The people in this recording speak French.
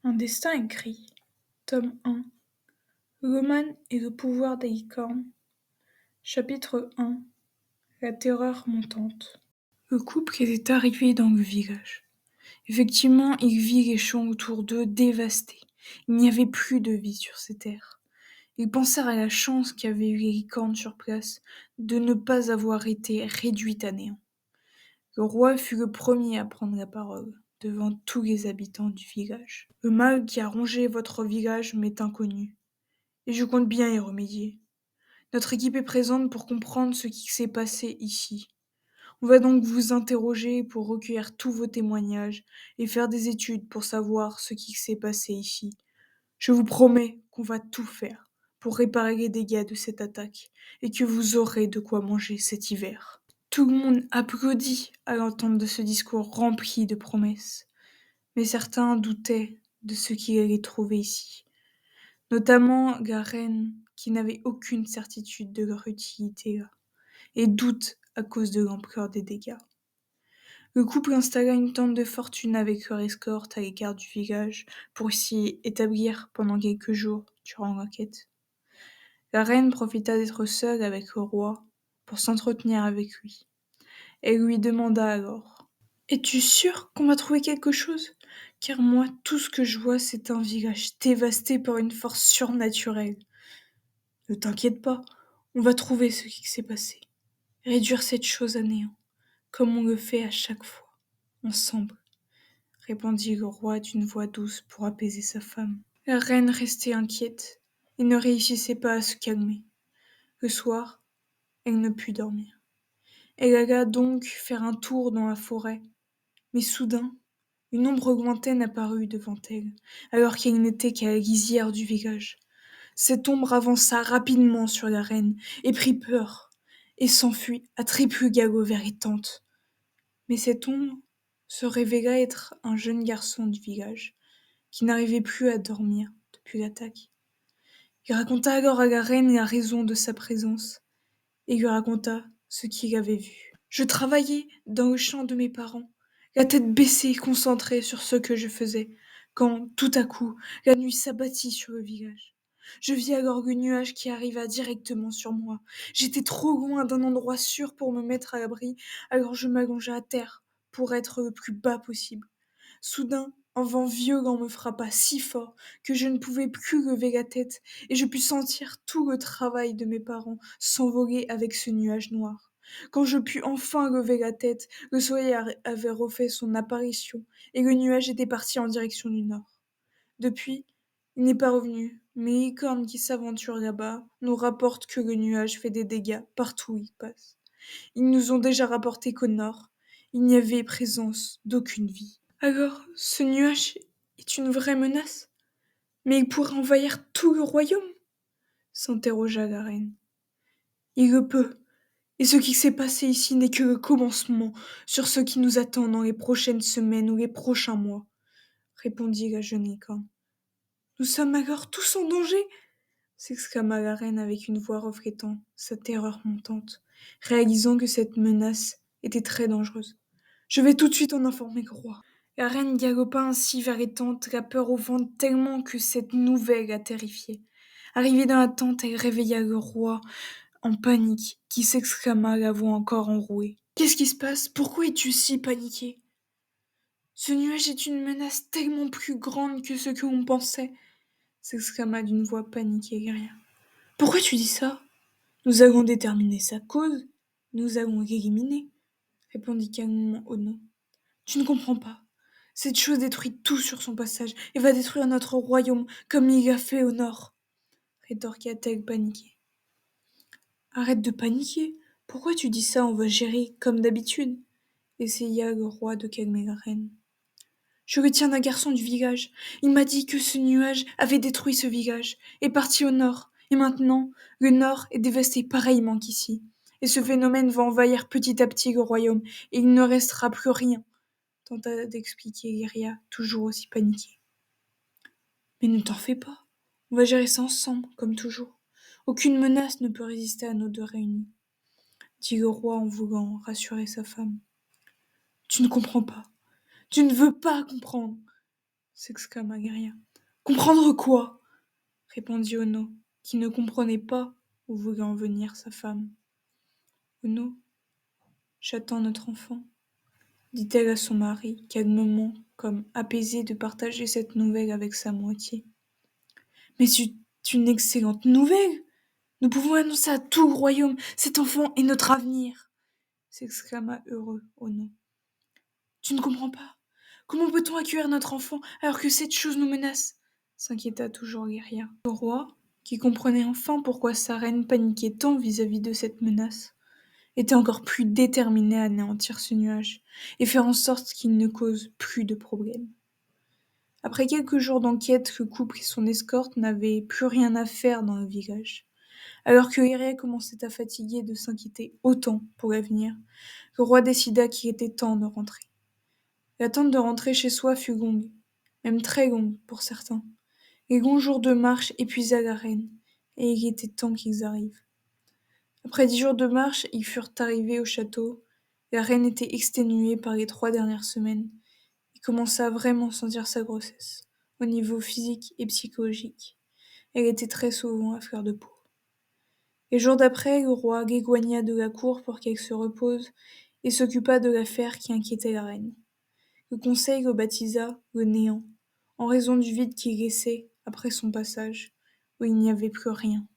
Un destin écrit. Tome 1. Loman et le pouvoir des licornes. Chapitre 1. La terreur montante. Le couple était arrivé dans le village. Effectivement, il vit les champs autour d'eux dévastés. Il n'y avait plus de vie sur ces terres. Ils pensèrent à la chance qu'avaient eu les licornes sur place de ne pas avoir été réduites à néant. Le roi fut le premier à prendre la parole, devant tous les habitants du village. Le mal qui a rongé votre village m'est inconnu, et je compte bien y remédier. Notre équipe est présente pour comprendre ce qui s'est passé ici. On va donc vous interroger pour recueillir tous vos témoignages et faire des études pour savoir ce qui s'est passé ici. Je vous promets qu'on va tout faire pour réparer les dégâts de cette attaque et que vous aurez de quoi manger cet hiver. Tout le monde applaudit à l'entente de ce discours rempli de promesses, mais certains doutaient de ce qu'il allait trouver ici, notamment la reine qui n'avait aucune certitude de leur utilité là, et doute à cause de l'ampleur des dégâts. Le couple installa une tente de fortune avec leur escorte à l'écart du village pour s'y établir pendant quelques jours durant l'enquête. La reine profita d'être seule avec le roi pour s'entretenir avec lui. Elle lui demanda alors: Es-tu sûr qu'on va trouver quelque chose? Car moi, tout ce que je vois, c'est un village dévasté par une force surnaturelle. Ne t'inquiète pas, on va trouver ce qui s'est passé. Réduire cette chose à néant, comme on le fait à chaque fois, ensemble, répondit le roi d'une voix douce pour apaiser sa femme. La reine restait inquiète et ne réussissait pas à se calmer. Le soir, elle ne put dormir. Elle alla donc faire un tour dans la forêt, mais soudain, une ombre lointaine apparut devant elle, alors qu'elle n'était qu'à la lisière du village. Cette ombre avança rapidement sur la reine, et prit peur, et s'enfuit à triple galop vers les tentes. Mais cette ombre se révéla être un jeune garçon du village, qui n'arrivait plus à dormir depuis l'attaque. Il raconta alors à la reine la raison de sa présence, et lui raconta ce qu'il avait vu. Je travaillais dans le champ de mes parents, la tête baissée, concentrée sur ce que je faisais, quand, tout à coup, la nuit s'abattit sur le village. Je vis alors le nuage qui arriva directement sur moi. J'étais trop loin d'un endroit sûr pour me mettre à l'abri, alors je m'allongeai à terre pour être le plus bas possible. Soudain, un vent violent me frappa si fort que je ne pouvais plus lever la tête, et je pus sentir tout le travail de mes parents s'envoler avec ce nuage noir. Quand je pus enfin lever la tête, le soleil avait refait son apparition, et le nuage était parti en direction du nord. Depuis, il n'est pas revenu, mais les licornes qui s'aventurent là-bas nous rapportent que le nuage fait des dégâts partout où il passe. Ils nous ont déjà rapporté qu'au nord, il n'y avait présence d'aucune vie. Alors, ce nuage est une vraie menace? Mais il pourrait envahir tout le royaume? S'interrogea la reine. Il le peut, et ce qui s'est passé ici n'est que le commencement sur ce qui nous attend dans les prochaines semaines ou les prochains mois, répondit la jeune licorne. Nous sommes alors tous en danger? S'exclama la reine avec une voix reflétant sa terreur montante, réalisant que cette menace était très dangereuse. Je vais tout de suite en informer le roi. La reine galopa ainsi vers les tentes, la peur au ventre tellement que cette nouvelle la terrifiait. Arrivée dans la tente, elle réveilla le roi en panique, qui s'exclama, la voix encore enrouée. Qu'est-ce qui se passe? Pourquoi es-tu si paniqué? Ce nuage est une menace tellement plus grande que ce que l'on pensait, s'exclama d'une voix paniquée guerrière. Pourquoi tu dis ça? Nous allons déterminer sa cause, nous allons l'éliminer, répondit calmement Ono. Tu ne comprends pas. Cette chose détruit tout sur son passage et va détruire notre royaume comme il l'a fait au nord, rétorqua-t-elle paniquée. Arrête de paniquer. Pourquoi tu dis ça? On va gérer comme d'habitude, essaya le roi de calmer la reine. Je retiens d'un garçon du village. Il m'a dit que ce nuage avait détruit ce village, est parti au nord, et maintenant, le nord est dévasté pareillement qu'ici. Et ce phénomène va envahir petit à petit le royaume, et il ne restera plus rien, tenta d'expliquer Lyria, toujours aussi paniquée. Mais ne t'en fais pas. On va gérer ça ensemble, comme toujours. Aucune menace ne peut résister à nos deux réunis, dit le roi en voulant rassurer sa femme. Tu ne comprends pas. Tu ne veux pas comprendre, s'exclama Guerilla. Comprendre quoi? Répondit Ono, qui ne comprenait pas où voulait en venir sa femme. Ono, j'attends notre enfant, dit-elle à son mari, calmement, comme apaisé de partager cette nouvelle avec sa moitié. Mais c'est une excellente nouvelle! Nous pouvons annoncer à tout le royaume, cet enfant est notre avenir! S'exclama heureux Ono. Tu ne comprends pas? Comment peut-on accueillir notre enfant alors que cette chose nous menace? S'inquiéta toujours Guerilla. Le roi, qui comprenait enfin pourquoi sa reine paniquait tant vis-à-vis de cette menace, était encore plus déterminé à anéantir ce nuage et faire en sorte qu'il ne cause plus de problèmes. Après quelques jours d'enquête, le couple et son escorte n'avaient plus rien à faire dans le village. Alors que Guerilla commençait à fatiguer de s'inquiéter autant pour l'avenir, le roi décida qu'il était temps de rentrer. L'attente de rentrer chez soi fut longue, même très longue pour certains. Les longs jours de marche épuisa la reine, et il était temps qu'ils arrivent. Après 10 jours de marche, ils furent arrivés au château. La reine était exténuée par les 3 dernières semaines et commença à vraiment sentir sa grossesse, au niveau physique et psychologique. Elle était très souvent à fleur de peau. Les jours d'après, le roi l'éloigna de la cour pour qu'elle se repose et s'occupa de l'affaire qui inquiétait la reine. Le conseil le baptisa le néant, en raison du vide qu'il laissait après son passage, où il n'y avait plus rien.